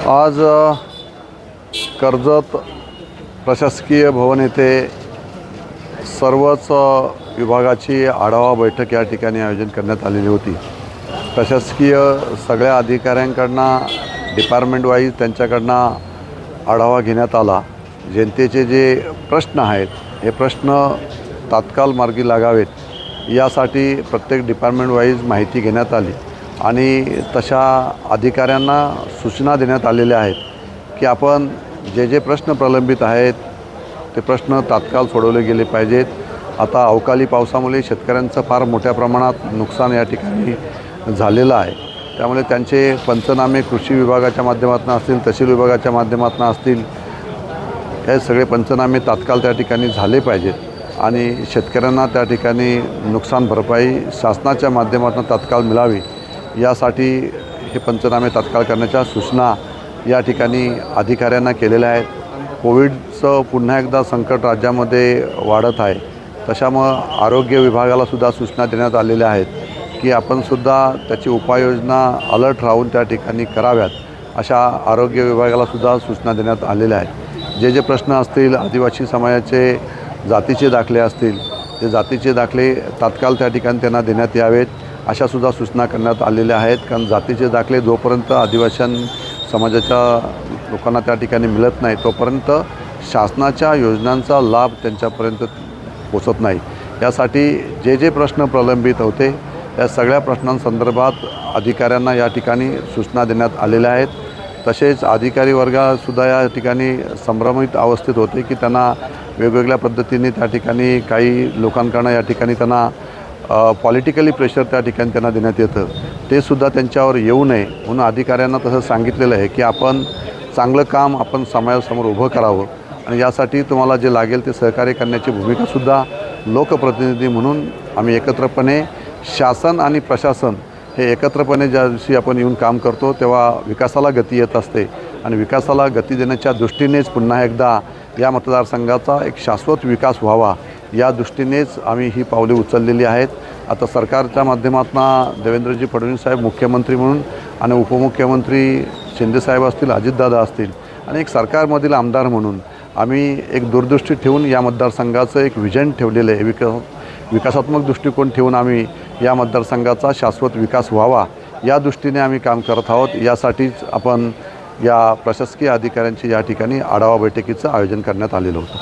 आज कर्जत प्रशासकीय भवन येथे सर्वच विभागाची आढावा बैठक या ठिकाणी आयोजन करण्यात आलेली होती। प्रशासकीय सगळ्या अधिकाऱ्यांकडनं डिपार्टमेंट वाईज त्यांच्याकडनं आढावा घेण्यात आला। जनतेचे जे प्रश्न आहेत हे प्रश्न तात्काळ मार्गी लागावेत यासाठी प्रत्येक डिपार्टमेंट वाईज माहिती घेण्यात आली आणि तशा अधिकाऱ्यांना सूचना देण्यात आलेल्या आहेत की आपण जे प्रश्न प्रलंबित आहेत ते प्रश्न तात्काळ सोडवले गेले पाहिजेत। आता अवकाळी पावसामुळे शेतकऱ्यांचं फार मोठ्या प्रमाणात नुकसान या ठिकाणी झालेलं आहे। त्यामुळे त्यांचे पंचनामे कृषी विभागाच्या माध्यमातून असतील, तहसील विभागाच्या माध्यमातून असतील, हे सगळे पंचनामे तात्काळ त्या ठिकाणी झाले पाहिजेत आणि शेतकऱ्यांना त्या ठिकाणी नुकसान भरपाई शासनाच्या माध्यमातून तात्काळ मिळावी यासाठी हे पंचनामे तात्काळ करण्याच्या सूचना या ठिकाणी अधिकाऱ्यांना केलेल्या आहेत। कोविडचं पुन्हा एकदा संकट राज्यामध्ये वाढत आहे, तशामुळं आरोग्य विभागालासुद्धा सूचना देण्यात आलेल्या आहेत की आपणसुद्धा त्याची उपाययोजना अलर्ट राहून त्या ठिकाणी कराव्यात, अशा आरोग्य विभागालासुद्धा सूचना देण्यात आलेल्या आहेत। जे प्रश्न असतील, आदिवासी समाजाचे जातीचे दाखले असतील, ते जातीचे दाखले तात्काळ त्या ठिकाणी त्यांना देण्यात यावेत अशासुद्धा सूचना करण्यात आलेल्या आहेत। कारण जातीचे दाखले जोपर्यंत आदिवासी समाजाच्या लोकांना त्या ठिकाणी मिळत नाही तोपर्यंत शासनाच्या योजनांचा लाभ त्यांच्यापर्यंत पोचत नाही। यासाठी जे प्रश्न प्रलंबित होते या सगळ्या प्रश्नांसंदर्भात अधिकाऱ्यांना या ठिकाणी सूचना देण्यात आलेल्या आहेत। तसेच अधिकारी वर्गासुद्धा या ठिकाणी संभ्रमित अवस्थेत होते की त्यांना वेगवेगळ्या पद्धतीने त्या ठिकाणी काही लोकांकडून या ठिकाणी त्यांना पॉलिटिकली प्रेशर त्या ठिकाणी त्यांना देण्यात येतं, ते सुद्धा त्यांच्यावर येऊ नये म्हणून अधिकाऱ्यांना तसं सांगितलेलं आहे की आपण चांगलं काम आपण समाजासमोर उभं करावं आणि यासाठी तुम्हाला जे लागेल ते सहकार्य करण्याची भूमिकासुद्धा लोकप्रतिनिधी म्हणून आम्ही एकत्रपणे शासन आणि प्रशासन हे एकत्रपणे ज्या दिवशी आपण येऊन काम करतो तेव्हा विकासाला गती येत असते आणि विकासाला गती देण्याच्या दृष्टीनेच पुन्हा एकदा या मतदारसंघाचा एक शाश्वत विकास व्हावा या दृष्टीनेच आम्ही ही पावले उचललेली आहेत। आता सरकारच्या माध्यमातून देवेंद्रजी फडणवीस साहेब मुख्यमंत्री म्हणून आणि उपमुख्यमंत्री शिंदेसाहेब असतील, अजितदादा असतील आणि एक सरकारमधील आमदार म्हणून आम्ही एक दूरदृष्टी ठेवून या मतदारसंघाचं एक विजन ठेवलेलं आहे। विकासात्मक दृष्टिकोन ठेवून आम्ही या मतदारसंघाचा शाश्वत विकास व्हावा या दृष्टीने आम्ही काम करत आहोत। यासाठीच आपण या प्रशासकीय अधिकाऱ्यांची या ठिकाणी आढावा बैठकीचं आयोजन करण्यात आलेलं होतं।